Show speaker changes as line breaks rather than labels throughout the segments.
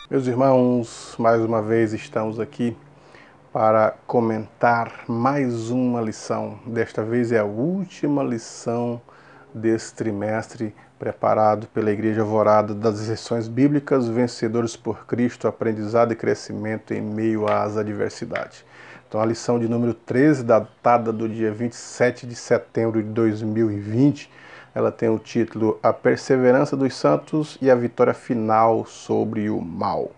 Meus irmãos, mais uma vez estamos aqui para comentar mais uma lição. Desta vez é a última lição desse trimestre, preparado pela Igreja Alvorada das lições bíblicas Vencedores por Cristo, aprendizado e crescimento em meio às adversidades. Então a lição de número 13, datada do dia 27 de setembro de 2020, ela tem o título A Perseverança dos Santos e a Vitória Final sobre o Mal.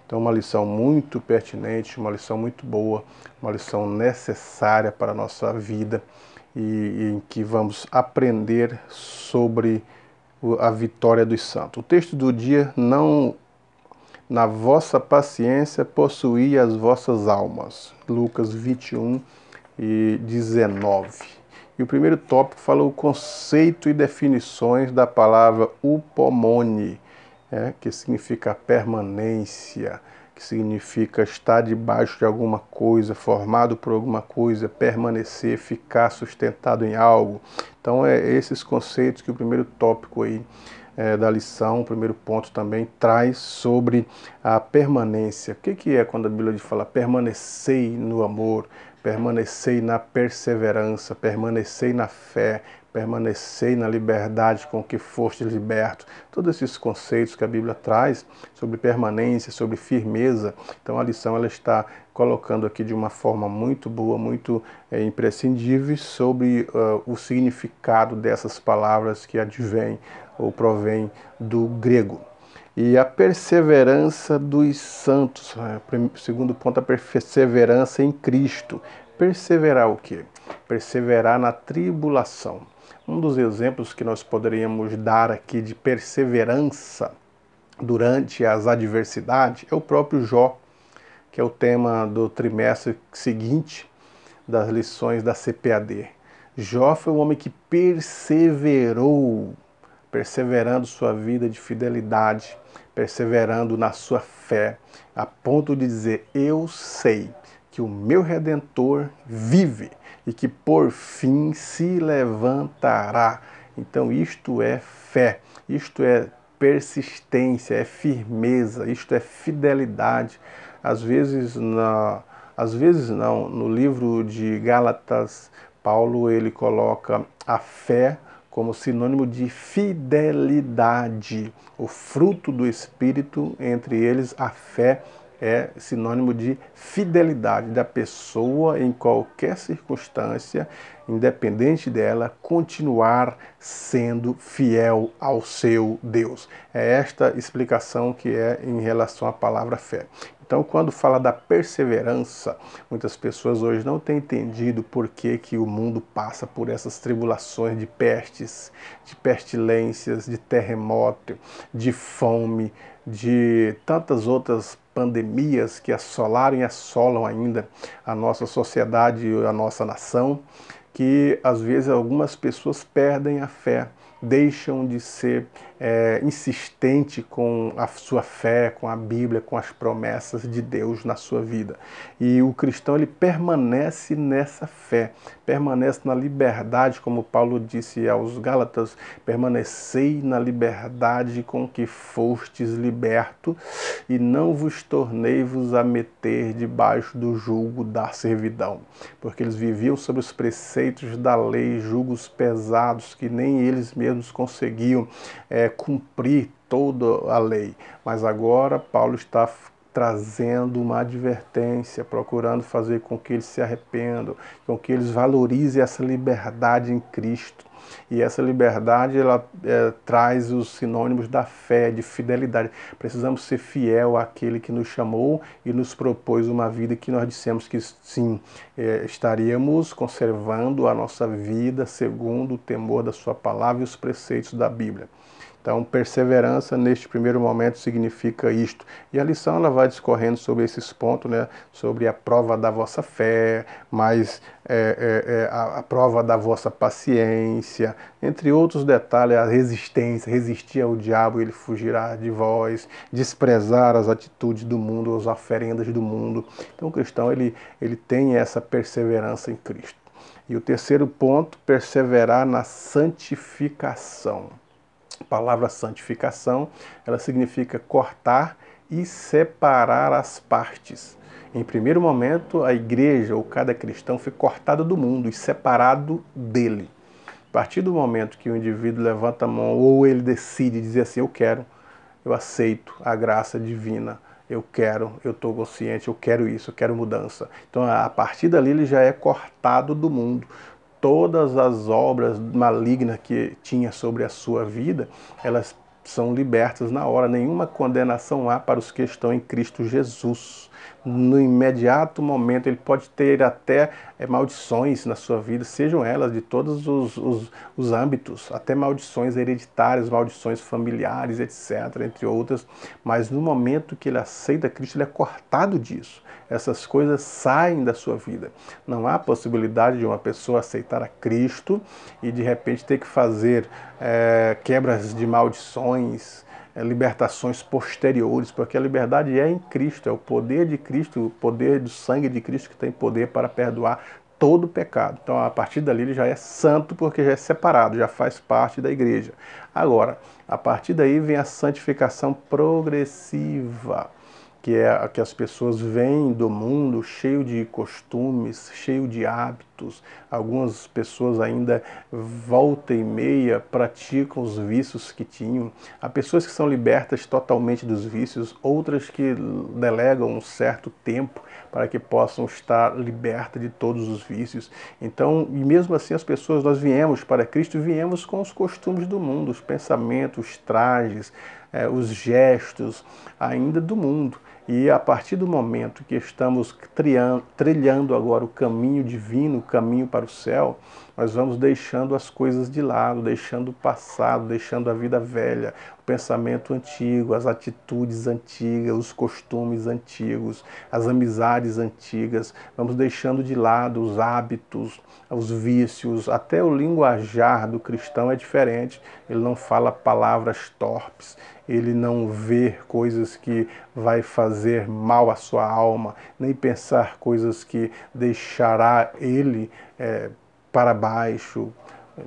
Então uma lição muito pertinente, uma lição muito boa, uma lição necessária para a nossa vida e em que vamos aprender sobre a vitória dos santos. O texto do dia: não na vossa paciência possuí as vossas almas. Lucas 21 e 19. E o primeiro tópico fala o conceito e definições da palavra upomone, que significa permanência, que significa estar debaixo de alguma coisa, formado por alguma coisa, permanecer, ficar sustentado em algo. Então é esses conceitos que o primeiro tópico aí da lição, o primeiro ponto também traz sobre a permanência. O que é quando a Bíblia fala permanecei no amor, permanecei na perseverança, permanecei na fé, permanecei na liberdade com que foste liberto. Todos esses conceitos que a Bíblia traz sobre permanência, sobre firmeza. Então a lição ela está colocando aqui de uma forma muito boa, muito imprescindível sobre o significado dessas palavras que advêm ou provém do grego. E a perseverança dos santos, segundo ponto, a perseverança em Cristo. Perseverar o quê? Perseverar na tribulação. Um dos exemplos que nós poderíamos dar aqui de perseverança durante as adversidades é o próprio Jó, que é o tema do trimestre seguinte das lições da CPAD. Jó foi um homem que perseverou, perseverando sua vida de fidelidade, perseverando na sua fé, a ponto de dizer: eu sei que o meu Redentor vive e que por fim se levantará. Então isto é fé, isto é persistência, é firmeza, isto é fidelidade. Às vezes não, no livro de Gálatas, Paulo ele coloca a fé como sinônimo de fidelidade. O fruto do Espírito, entre eles a fé, é sinônimo de fidelidade da pessoa em qualquer circunstância, independente dela, continuar sendo fiel ao seu Deus. É esta explicação que é em relação à palavra fé. Então, quando fala da perseverança, muitas pessoas hoje não têm entendido por que o mundo passa por essas tribulações de pestes, de pestilências, de terremoto, de fome, de tantas outras pandemias que assolaram e assolam ainda a nossa sociedade e a nossa nação, que às vezes algumas pessoas perdem a fé, deixam de ser insistente com a sua fé, com a Bíblia, com as promessas de Deus na sua vida. E o cristão ele permanece nessa fé, permanece na liberdade, como Paulo disse aos Gálatas: permanecei na liberdade com que fostes liberto e não vos tornei-vos a meter debaixo do jugo da servidão. Porque eles viviam sob os preceitos da lei, jugos pesados que nem eles mesmos conseguiam cumprir toda a lei. Mas agora Paulo está trazendo uma advertência, procurando fazer com que eles se arrependam, com que eles valorizem essa liberdade em Cristo. E essa liberdade ela traz os sinônimos da fé, de fidelidade. Precisamos ser fiel àquele que nos chamou e nos propôs uma vida que nós dissemos que sim, estaríamos conservando a nossa vida segundo o temor da sua palavra e os preceitos da Bíblia. Então, perseverança neste primeiro momento significa isto. E a lição ela vai discorrendo sobre esses pontos, sobre a prova da vossa fé, mas a prova da vossa paciência, entre outros detalhes, a resistência, resistir ao diabo, ele fugirá de vós, desprezar as atitudes do mundo, as oferendas do mundo. Então, o cristão ele tem essa perseverança em Cristo. E o terceiro ponto, perseverar na santificação. A palavra santificação, ela significa cortar e separar as partes. Em primeiro momento, a igreja ou cada cristão foi cortado do mundo e separado dele. A partir do momento que o indivíduo levanta a mão ou ele decide dizer assim, eu quero, eu aceito a graça divina, eu estou consciente, eu quero isso, eu quero mudança. Então, a partir dali, ele já é cortado do mundo. Todas as obras malignas que tinha sobre a sua vida, elas são libertas na hora. Nenhuma condenação há para os que estão em Cristo Jesus. No imediato momento, ele pode ter até maldições na sua vida, sejam elas de todos os âmbitos, até maldições hereditárias, maldições familiares, etc., entre outras. Mas no momento que ele aceita Cristo, ele é cortado disso. Essas coisas saem da sua vida. Não há possibilidade de uma pessoa aceitar a Cristo e de repente ter que fazer quebras de maldições, libertações posteriores, porque a liberdade é em Cristo, é o poder de Cristo, o poder do sangue de Cristo que tem poder para perdoar todo o pecado. Então, a partir dali, ele já é santo porque já é separado, já faz parte da igreja. Agora, a partir daí vem a santificação progressiva, que é que as pessoas vêm do mundo cheio de costumes, cheio de hábitos. Algumas pessoas ainda volta e meia praticam os vícios que tinham. Há pessoas que são libertas totalmente dos vícios, outras que delegam um certo tempo para que possam estar libertas de todos os vícios. Então, e mesmo assim as pessoas, nós viemos para Cristo e viemos com os costumes do mundo, os pensamentos, os trajes, os gestos ainda do mundo. E a partir do momento que estamos trilhando agora o caminho divino, o caminho para o céu, nós vamos deixando as coisas de lado, deixando o passado, deixando a vida velha, o pensamento antigo, as atitudes antigas, os costumes antigos, as amizades antigas. Vamos deixando de lado os hábitos, os vícios, até o linguajar do cristão é diferente. Ele não fala palavras torpes, ele não vê coisas que vai fazer mal à sua alma, nem pensar coisas que deixará ele para baixo.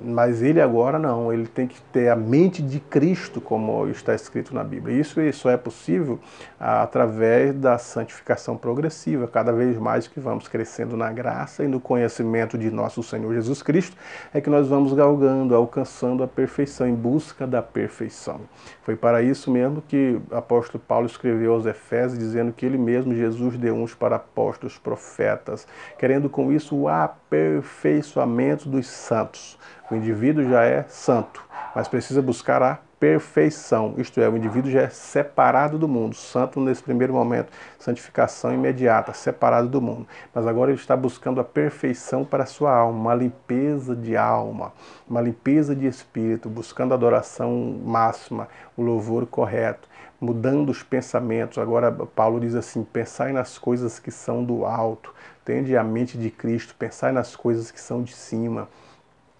Mas ele agora não, ele tem que ter a mente de Cristo, como está escrito na Bíblia. Isso só é possível através da santificação progressiva. Cada vez mais que vamos crescendo na graça e no conhecimento de nosso Senhor Jesus Cristo, é que nós vamos galgando, alcançando a perfeição, em busca da perfeição. Foi para isso mesmo que o apóstolo Paulo escreveu aos Efésios, dizendo que ele mesmo, Jesus, deu uns para apóstolos, profetas, querendo com isso o aperfeiçoamento dos santos. O indivíduo já é santo, mas precisa buscar a perfeição, isto é, o indivíduo já é separado do mundo, santo nesse primeiro momento, santificação imediata, separado do mundo. Mas agora ele está buscando a perfeição para a sua alma, uma limpeza de alma, uma limpeza de espírito, buscando a adoração máxima, o louvor correto, mudando os pensamentos. Agora Paulo diz assim, pensai nas coisas que são do alto, tende a mente de Cristo, pensai nas coisas que são de cima.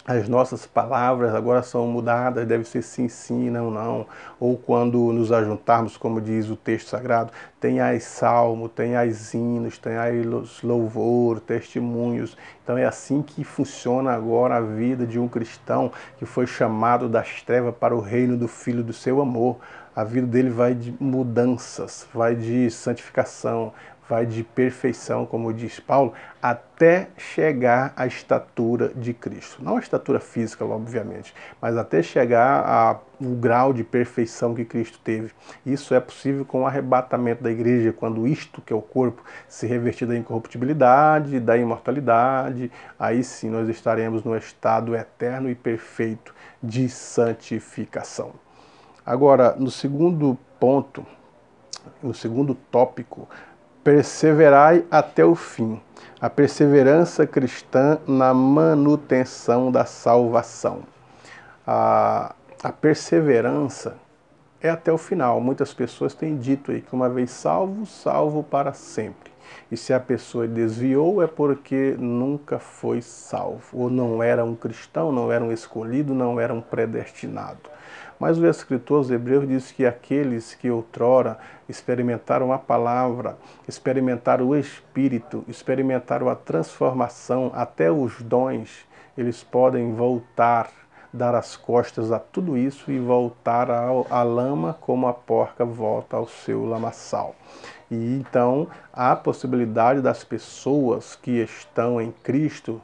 As nossas palavras agora são mudadas, deve ser sim, sim, não, não. Ou quando nos ajuntarmos, como diz o texto sagrado, tenhais salmo, tenhais hinos, tenhais louvor, testemunhos. Então é assim que funciona agora a vida de um cristão que foi chamado das trevas para o reino do Filho do seu amor. A vida dele vai de mudanças, vai de santificação, vai de perfeição, como diz Paulo, até chegar à estatura de Cristo. Não a estatura física, obviamente, mas até chegar ao grau de perfeição que Cristo teve. Isso é possível com o arrebatamento da igreja, quando isto, que é o corpo, se revertir da incorruptibilidade, da imortalidade, aí sim nós estaremos no estado eterno e perfeito de santificação. Agora, no segundo ponto, no segundo tópico, perseverai até o fim. A perseverança cristã na manutenção da salvação. A perseverança é até o final. Muitas pessoas têm dito aí que uma vez salvo, salvo para sempre. E se a pessoa desviou é porque nunca foi salvo. Ou não era um cristão, não era um escolhido, não era um predestinado. Mas o escritor aos Hebreus diz que aqueles que outrora experimentaram a palavra, experimentaram o Espírito, experimentaram a transformação, até os dons, eles podem voltar dar as costas a tudo isso e voltar à lama como a porca volta ao seu lamaçal. E então há a possibilidade das pessoas que estão em Cristo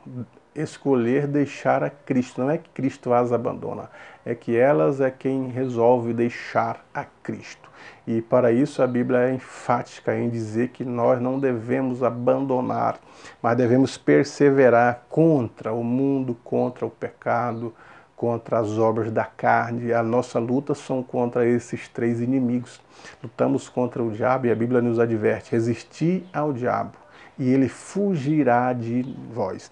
escolher deixar a Cristo. Não é que Cristo as abandona, é que elas é quem resolve deixar a Cristo. E para isso a Bíblia é enfática em dizer que nós não devemos abandonar, mas devemos perseverar contra o mundo, contra o pecado, contra as obras da carne. A nossa luta são contra esses três inimigos. Lutamos contra o diabo e a Bíblia nos adverte: resisti ao diabo e ele fugirá de vós.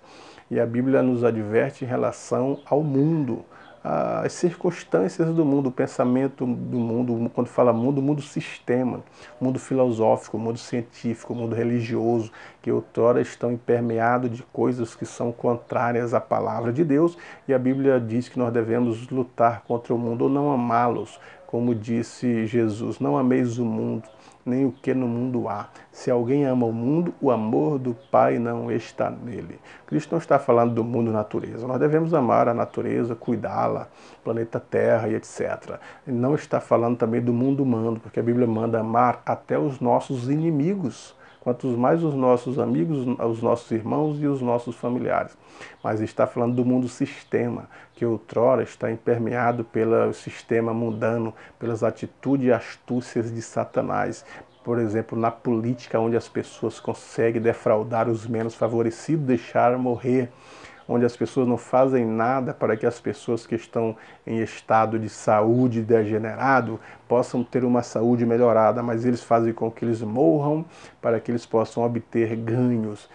E a Bíblia nos adverte em relação ao mundo, as circunstâncias do mundo, o pensamento do mundo. Quando fala mundo, o mundo sistema, o mundo filosófico, o mundo científico, o mundo religioso, que outrora estão impermeados de coisas que são contrárias à palavra de Deus. E a Bíblia diz que nós devemos lutar contra o mundo ou não amá-los, como disse Jesus: não ameis o mundo, nem o que no mundo há. Se alguém ama o mundo, o amor do Pai não está nele. Cristo não está falando do mundo natureza. Nós devemos amar a natureza, cuidá-la, planeta Terra e etc. Ele não está falando também do mundo humano, porque a Bíblia manda amar até os nossos inimigos. Quantos mais os nossos amigos, os nossos irmãos e os nossos familiares. Mas está falando do mundo sistema, que outrora está impermeado pelo sistema mundano, pelas atitudes e astúcias de Satanás. Por exemplo, na política, onde as pessoas conseguem defraudar os menos favorecidos, deixar morrer, onde as pessoas não fazem nada para que as pessoas que estão em estado de saúde degenerado possam ter uma saúde melhorada, mas eles fazem com que eles morram para que eles possam obter ganhos.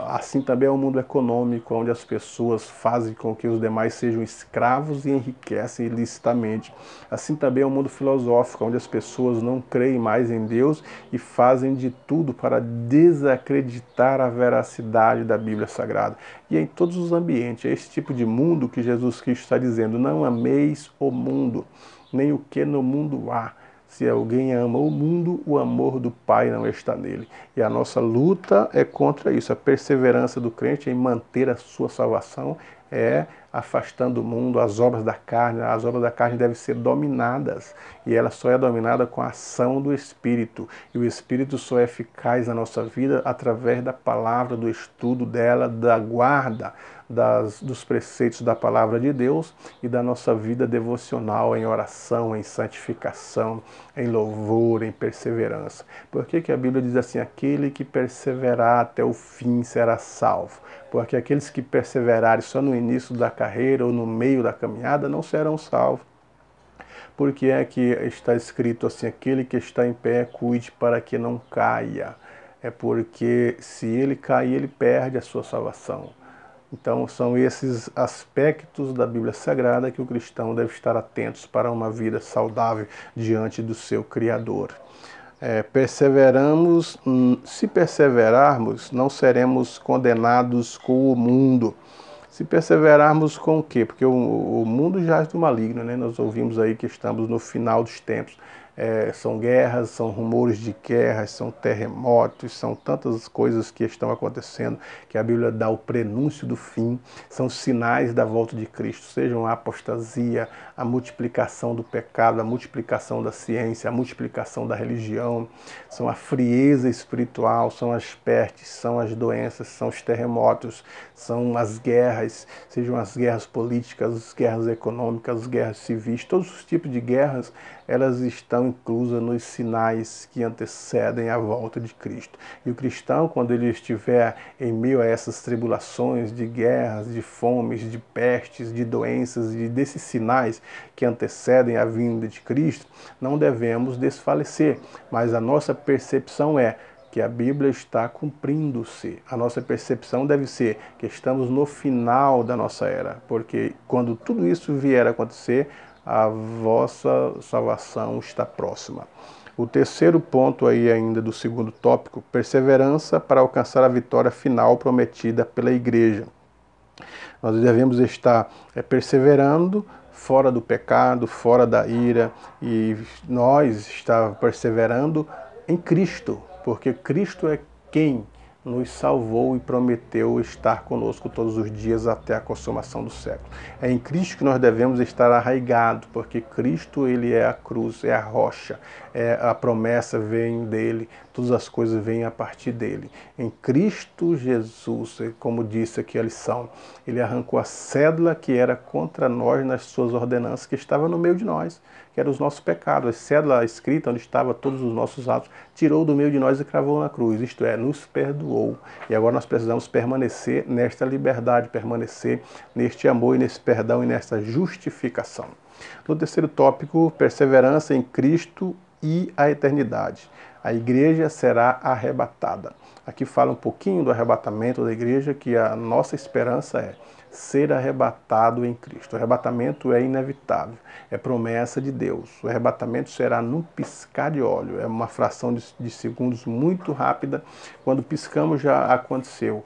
Assim também é o mundo econômico, onde as pessoas fazem com que os demais sejam escravos e enriquecem ilicitamente. Assim também é o mundo filosófico, onde as pessoas não creem mais em Deus e fazem de tudo para desacreditar a veracidade da Bíblia Sagrada. E em todos os ambientes, é esse tipo de mundo que Jesus Cristo está dizendo: não ameis o mundo, nem o que no mundo há. Se alguém ama o mundo, o amor do Pai não está nele. E a nossa luta é contra isso. A perseverança do crente em manter a sua salvação é afastando o mundo, as obras da carne. As obras da carne devem ser dominadas. E ela só é dominada com a ação do Espírito. E o Espírito só é eficaz na nossa vida através da palavra, do estudo dela, da guarda dos preceitos da palavra de Deus e da nossa vida devocional em oração, em santificação, em louvor, em perseverança. Por que a Bíblia diz assim: aquele que perseverar até o fim será salvo? Porque aqueles que perseverarem só no início da carreira ou no meio da caminhada não serão salvos. Porque é que está escrito assim: aquele que está em pé, cuide para que não caia. É porque se ele cair, ele perde a sua salvação. Então são esses aspectos da Bíblia Sagrada que o cristão deve estar atentos para uma vida saudável diante do seu Criador. Se perseverarmos, não seremos condenados com o mundo. Se perseverarmos com o quê? Porque o mundo jaz do maligno, né? Nós ouvimos aí que estamos no final dos tempos. São guerras, são rumores de guerras, são terremotos, são tantas coisas que estão acontecendo que a Bíblia dá o prenúncio do fim, são sinais da volta de Cristo, sejam a apostasia, a multiplicação do pecado, a multiplicação da ciência, a multiplicação da religião, são a frieza espiritual, são as pestes, são as doenças, são os terremotos, são as guerras, sejam as guerras políticas, as guerras econômicas, as guerras civis, todos os tipos de guerras, elas estão inclusas nos sinais que antecedem a volta de Cristo. E o cristão, quando ele estiver em meio a essas tribulações de guerras, de fomes, de pestes, de doenças e desses sinais que antecedem a vinda de Cristo, não devemos desfalecer, mas a nossa percepção é que a Bíblia está cumprindo-se. A nossa percepção deve ser que estamos no final da nossa era, porque quando tudo isso vier a acontecer, a vossa salvação está próxima. O terceiro ponto aí ainda do segundo tópico: perseverança para alcançar a vitória final prometida pela igreja. Nós devemos estar perseverando fora do pecado, fora da ira, e nós estar perseverando em Cristo, porque Cristo é quem nos salvou e prometeu estar conosco todos os dias até a consumação do século. É em Cristo que nós devemos estar arraigados, porque Cristo, ele é a cruz, é a rocha, a promessa vem dele, todas as coisas vêm a partir dele. Em Cristo Jesus, como disse aqui a lição, ele arrancou a cédula que era contra nós nas suas ordenanças, que estava no meio de nós, que eram os nossos pecados. A cédula escrita onde estavam todos os nossos atos, tirou do meio de nós e cravou na cruz, isto é, nos perdoou. E agora nós precisamos permanecer nesta liberdade, permanecer neste amor e nesse perdão e nesta justificação. No terceiro tópico, perseverança em Cristo e a eternidade. A igreja será arrebatada. Aqui fala um pouquinho do arrebatamento da igreja, que a nossa esperança é ser arrebatado em Cristo. O arrebatamento é inevitável, é promessa de Deus. O arrebatamento será num piscar de olho, é uma fração de segundos muito rápida. Quando piscamos já aconteceu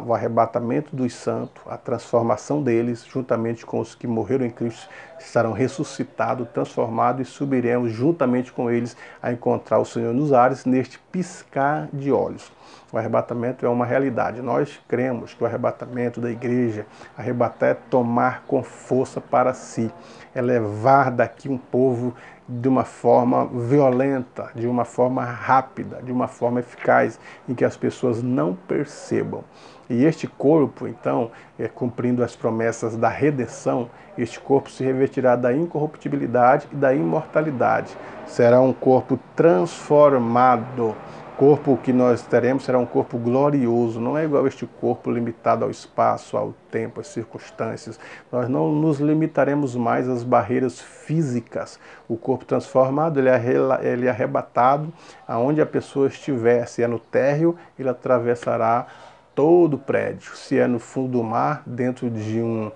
o arrebatamento dos santos, a transformação deles, juntamente com os que morreram em Cristo, estarão ressuscitados, transformados e subiremos juntamente com eles a encontrar o Senhor nos ares neste piscar de olhos. O arrebatamento é uma realidade. Nós cremos que o arrebatamento da igreja, arrebatar é tomar com força para si, é levar daqui um povo de uma forma violenta, de uma forma rápida, de uma forma eficaz, em que as pessoas não percebam. E este corpo, então, cumprindo as promessas da redenção, este corpo se revestirá da incorruptibilidade e da imortalidade. Será um corpo transformado. O corpo que nós teremos será um corpo glorioso, não é igual este corpo limitado ao espaço, ao tempo, às circunstâncias. Nós não nos limitaremos mais às barreiras físicas. O corpo transformado, ele é arrebatado aonde a pessoa estiver. Se é no térreo, ele atravessará todo o prédio. Se é no fundo do mar, dentro de um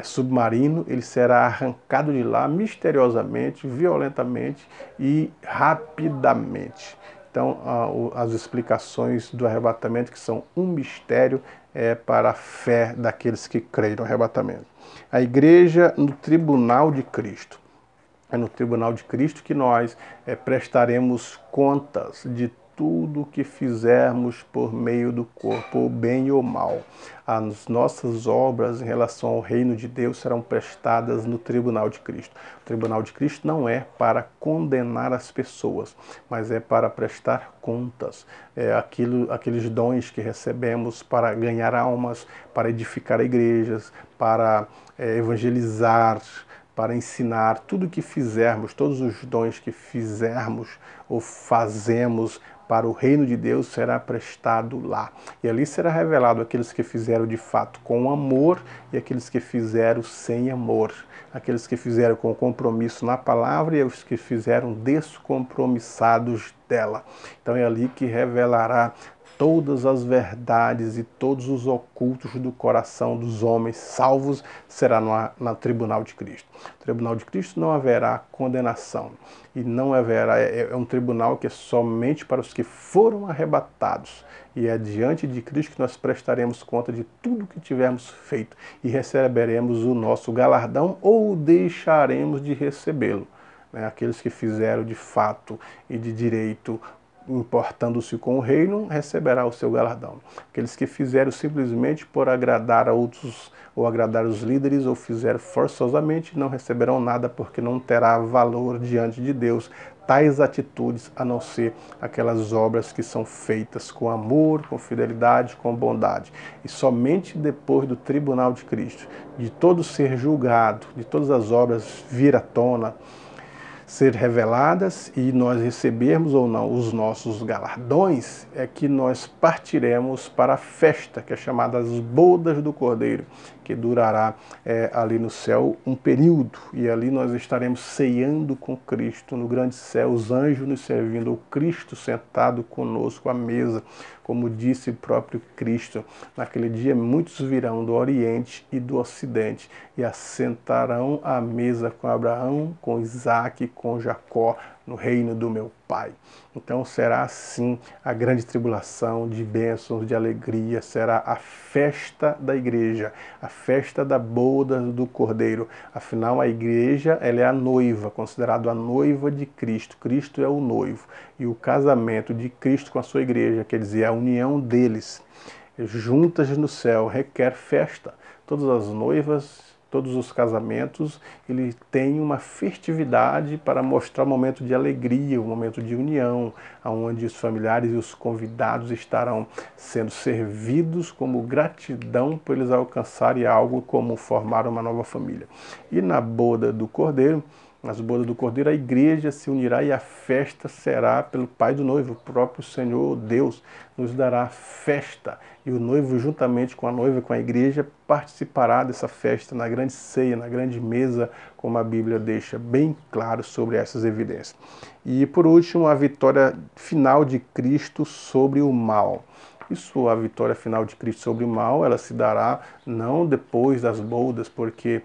submarino, ele será arrancado de lá misteriosamente, violentamente e rapidamente. Então, as explicações do arrebatamento, que são um mistério, para a fé daqueles que creem no arrebatamento. A igreja no tribunal de Cristo. É no tribunal de Cristo que nós prestaremos contas de tudo que fizermos por meio do corpo, bem ou mal. As nossas obras em relação ao reino de Deus serão prestadas no tribunal de Cristo. O tribunal de Cristo não é para condenar as pessoas, mas é para prestar contas. Aqueles dons que recebemos para ganhar almas, para edificar igrejas, para evangelizar, para ensinar, tudo que fizermos, todos os dons que fizermos ou fazemos para o reino de Deus será prestado lá. E ali será revelado aqueles que fizeram de fato com amor e aqueles que fizeram sem amor. Aqueles que fizeram com compromisso na palavra e os que fizeram descompromissados dela. Então é ali que revelará todas as verdades e todos os ocultos do coração dos homens salvos será no tribunal de Cristo. No tribunal de Cristo não haverá condenação e não haverá, é um tribunal que é somente para os que foram arrebatados. E é diante de Cristo que nós prestaremos conta de tudo que tivermos feito e receberemos o nosso galardão ou deixaremos de recebê-lo. Aqueles que fizeram de fato e de direito, importando-se com o reino, receberá o seu galardão. Aqueles que fizeram simplesmente por agradar a outros ou agradar os líderes ou fizeram forçosamente não receberão nada, porque não terá valor diante de Deus tais atitudes, a não ser aquelas obras que são feitas com amor, com fidelidade, com bondade. E somente depois do tribunal de Cristo, de todo ser julgado, de todas as obras vir à tona, ser reveladas e nós recebermos ou não os nossos galardões, é que nós partiremos para a festa, que é chamada as bodas do Cordeiro, que durará ali no céu um período, e ali nós estaremos ceando com Cristo no grande céu, os anjos nos servindo, o Cristo sentado conosco à mesa, como disse o próprio Cristo. Naquele dia muitos virão do Oriente e do Ocidente e assentarão à mesa com Abraão, com Isaac, com Jacó no reino do meu Pai. Então será assim a grande tribulação de bênçãos, de alegria, será a festa da igreja, a festa da boda do Cordeiro. Afinal, a igreja, ela é a noiva, considerada a noiva de Cristo. Cristo é o noivo. E o casamento de Cristo com a sua igreja, quer dizer, a união deles, juntas no céu, requer festa. Todas as noivas, todos os casamentos, ele tem uma festividade para mostrar um momento de alegria, um momento de união, onde os familiares e os convidados estarão sendo servidos como gratidão por eles alcançarem algo como formar uma nova família. E na boda do Cordeiro, nas bodas do Cordeiro, a igreja se unirá e a festa será pelo Pai do noivo, o próprio Senhor Deus nos dará festa. E o noivo, juntamente com a noiva e com a igreja, participará dessa festa na grande ceia, na grande mesa, como a Bíblia deixa bem claro sobre essas evidências. E por último, a vitória final de Cristo sobre o mal. Isso, a vitória final de Cristo sobre o mal, ela se dará não depois das bodas, porque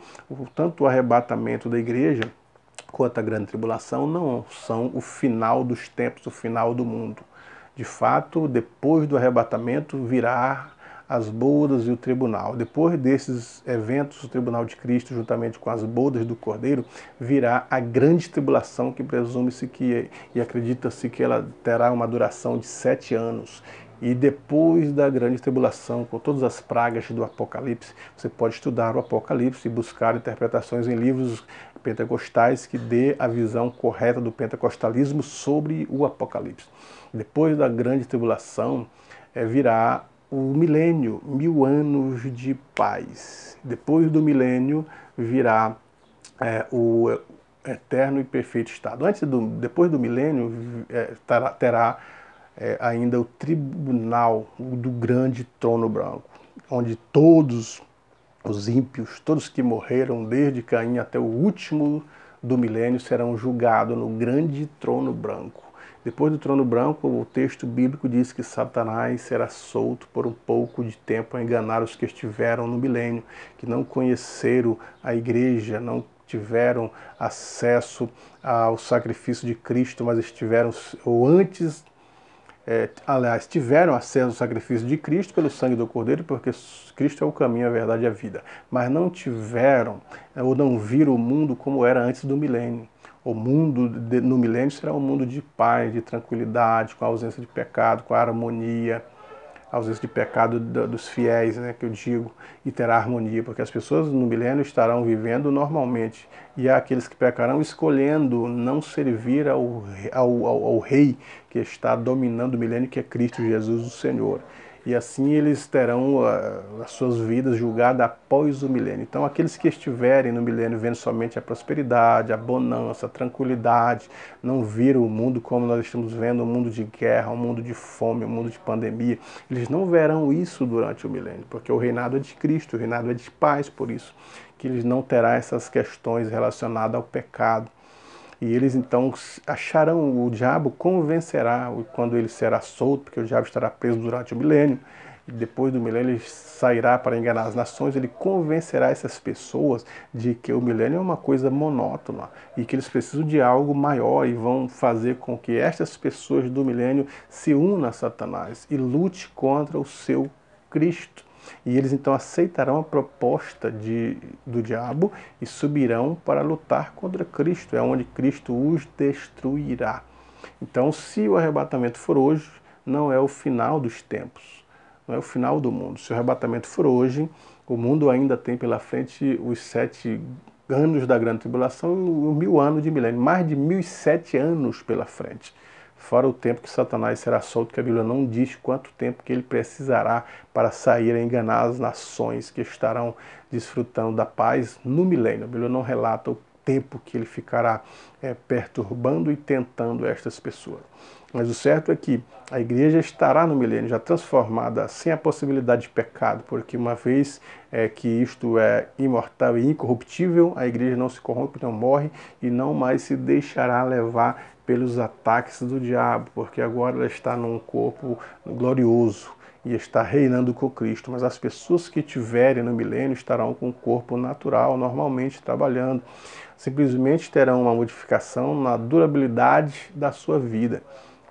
tanto o arrebatamento da igreja quanto a grande tribulação não são o final dos tempos, o final do mundo. De fato, depois do arrebatamento virá as bodas e o tribunal. Depois desses eventos, o tribunal de Cristo, juntamente com as bodas do Cordeiro, virá a grande tribulação, que presume-se que e acredita-se que ela terá uma duração de 7 anos. E depois da grande tribulação, com todas as pragas do Apocalipse, você pode estudar o Apocalipse e buscar interpretações em livros pentecostais que dê a visão correta do pentecostalismo sobre o Apocalipse. Depois da grande tribulação, virá o milênio, 1000 anos de paz. Depois do milênio, virá o eterno e perfeito estado. Depois do milênio, terá ainda o tribunal do grande trono branco, onde todos os ímpios, todos que morreram desde Caim até o último do milênio, serão julgados no grande trono branco. Depois do trono branco, o texto bíblico diz que Satanás será solto por um pouco de tempo a enganar os que estiveram no milênio, que não conheceram a igreja, não tiveram acesso ao sacrifício de Cristo, mas estiveram, ou antes, tiveram acesso ao sacrifício de Cristo pelo sangue do Cordeiro, porque Cristo é o caminho, a verdade e a vida, mas não tiveram ou não viram o mundo como era antes do milênio. O mundo no milênio será um mundo de paz, de tranquilidade, com a ausência de pecado, com a harmonia, a ausência de pecado dos fiéis, né, que eu digo, e terá harmonia, porque as pessoas no milênio estarão vivendo normalmente, e há aqueles que pecarão escolhendo não servir ao rei que está dominando o milênio, que é Cristo Jesus, o Senhor. E assim eles terão as suas vidas julgadas após o milênio. Então aqueles que estiverem no milênio vendo somente a prosperidade, a bonança, a tranquilidade, não viram o mundo como nós estamos vendo, um mundo de guerra, um mundo de fome, um mundo de pandemia, eles não verão isso durante o milênio, porque o reinado é de Cristo, o reinado é de paz, por isso que eles não terão essas questões relacionadas ao pecado. E eles então acharão, o diabo convencerá quando ele será solto, porque o diabo estará preso durante o milênio, e depois do milênio ele sairá para enganar as nações, ele convencerá essas pessoas de que o milênio é uma coisa monótona e que eles precisam de algo maior, e vão fazer com que estas pessoas do milênio se unam a Satanás e lute contra o seu Cristo. E eles então aceitarão a proposta do diabo e subirão para lutar contra Cristo, é onde Cristo os destruirá. Então, se o arrebatamento for hoje, não é o final dos tempos, não é o final do mundo. Se o arrebatamento for hoje, o mundo ainda tem pela frente os 7 anos da grande tribulação e os 1000 anos de milênio, mais de 1007 anos pela frente. Fora o tempo que Satanás será solto, que a Bíblia não diz quanto tempo que ele precisará para sair a enganar as nações que estarão desfrutando da paz no milênio. A Bíblia não relata o tempo que ele ficará perturbando e tentando estas pessoas. Mas o certo é que a igreja estará no milênio já transformada, sem a possibilidade de pecado, porque uma vez que isto é imortal e incorruptível, a igreja não se corrompe, não morre e não mais se deixará levar pelos ataques do diabo, porque agora ela está num corpo glorioso. e estar reinando com Cristo, mas as pessoas que tiverem no milênio estarão com o corpo natural, normalmente trabalhando. Simplesmente terão uma modificação na durabilidade da sua vida,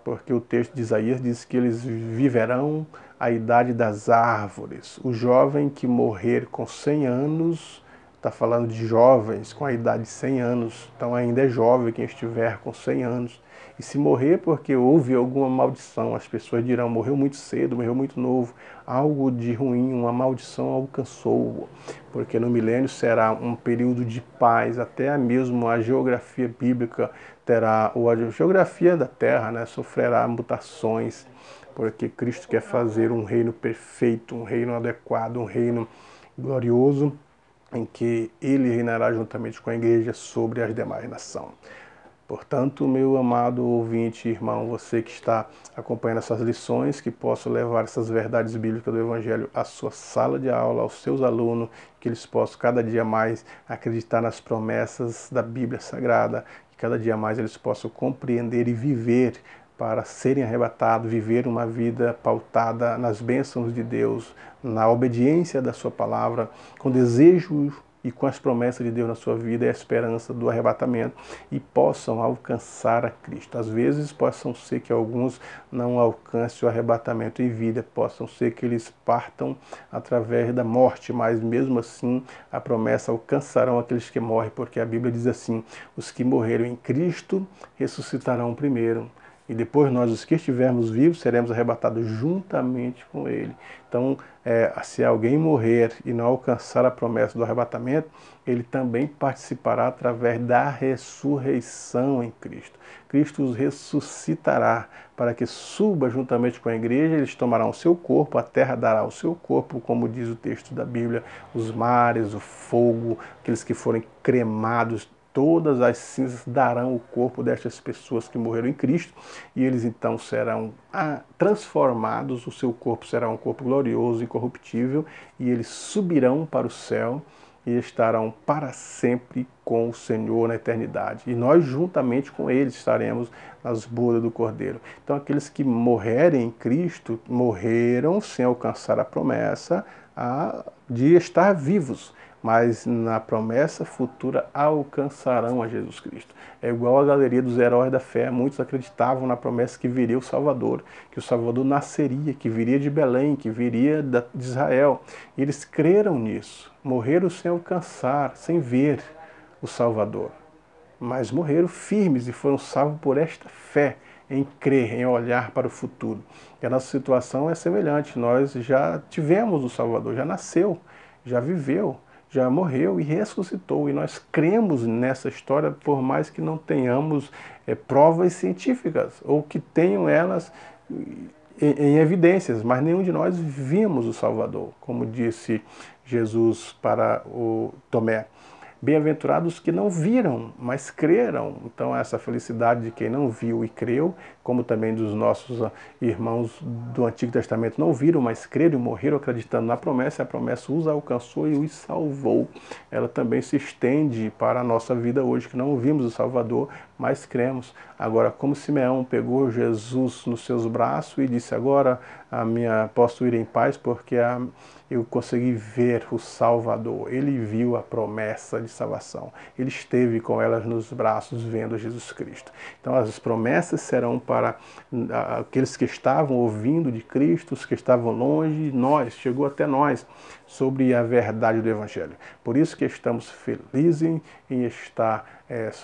porque o texto de Isaías diz que eles viverão a idade das árvores. O jovem que morrer com 100 anos, está falando de jovens com a idade de 100 anos, então ainda é jovem quem estiver com 100 anos. E se morrer porque houve alguma maldição, as pessoas dirão, morreu muito cedo, morreu muito novo, algo de ruim, uma maldição alcançou-o. Porque no milênio será um período de paz, até mesmo a geografia bíblica terá, ou a geografia da terra, né, sofrerá mutações, porque Cristo quer fazer um reino perfeito, um reino adequado, um reino glorioso, em que ele reinará juntamente com a igreja sobre as demais nações. Portanto, meu amado ouvinte, irmão, você que está acompanhando essas lições, que possa levar essas verdades bíblicas do Evangelho à sua sala de aula, aos seus alunos, que eles possam cada dia mais acreditar nas promessas da Bíblia Sagrada, que cada dia mais eles possam compreender e viver para serem arrebatados, viver uma vida pautada nas bênçãos de Deus, na obediência da sua palavra, com desejo e com as promessas de Deus na sua vida e a esperança do arrebatamento, e possam alcançar a Cristo. Às vezes possam ser que alguns não alcancem o arrebatamento em vida, possam ser que eles partam através da morte, mas mesmo assim a promessa alcançarão aqueles que morrem, porque a Bíblia diz assim, os que morreram em Cristo ressuscitarão primeiro. E depois nós, os que estivermos vivos, seremos arrebatados juntamente com ele. Então, se alguém morrer e não alcançar a promessa do arrebatamento, ele também participará através da ressurreição em Cristo. Cristo os ressuscitará para que suba juntamente com a igreja, eles tomarão o seu corpo, a terra dará o seu corpo, como diz o texto da Bíblia, os mares, o fogo, aqueles que forem cremados, todas as cinzas darão o corpo destas pessoas que morreram em Cristo, e eles então serão transformados, o seu corpo será um corpo glorioso, incorruptível, e eles subirão para o céu e estarão para sempre com o Senhor na eternidade. E nós juntamente com eles estaremos nas bodas do Cordeiro. Então aqueles que morrerem em Cristo, morreram sem alcançar a promessa de estar vivos, mas na promessa futura alcançarão a Jesus Cristo. É igual a galeria dos heróis da fé. Muitos acreditavam na promessa que viria o Salvador, que o Salvador nasceria, que viria de Belém, que viria de Israel. E eles creram nisso, morreram sem alcançar, sem ver o Salvador. Mas morreram firmes e foram salvos por esta fé, em crer, em olhar para o futuro. E a nossa situação é semelhante. Nós já tivemos o Salvador, já nasceu, já viveu, já morreu e ressuscitou. E nós cremos nessa história, por mais que não tenhamos provas científicas, ou que tenham elas em evidências, mas nenhum de nós vimos o Salvador, como disse Jesus para o Tomé. Bem-aventurados que não viram, mas creram. Então essa felicidade de quem não viu e creu, como também dos nossos irmãos do Antigo Testamento não viram, mas creram e morreram acreditando na promessa, a promessa os alcançou e os salvou. Ela também se estende para a nossa vida hoje, que não vimos o Salvador, mas cremos. Agora, como Simeão pegou Jesus nos seus braços e disse, agora posso ir em paz, porque eu consegui ver o Salvador. Ele viu a promessa de salvação. Ele esteve com elas nos braços, vendo Jesus Cristo. Então as promessas serão para aqueles que estavam ouvindo de Cristo, os que estavam longe, chegou até nós, sobre a verdade do Evangelho. Por isso que estamos felizes em estar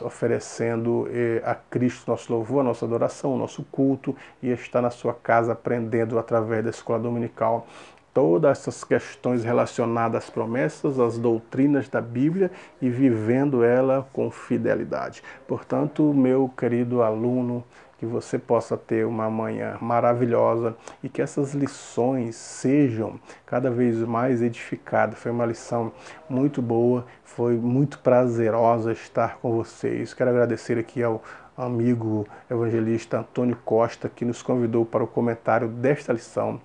oferecendo a Cristo nosso louvor, a nossa adoração, o nosso culto, e estar na sua casa aprendendo através da escola dominical todas essas questões relacionadas às promessas, às doutrinas da Bíblia e vivendo ela com fidelidade. Portanto, meu querido aluno, que você possa ter uma manhã maravilhosa e que essas lições sejam cada vez mais edificadas. Foi uma lição muito boa, foi muito prazerosa estar com vocês. Quero agradecer aqui ao amigo evangelista Antônio Costa, que nos convidou para o comentário desta lição.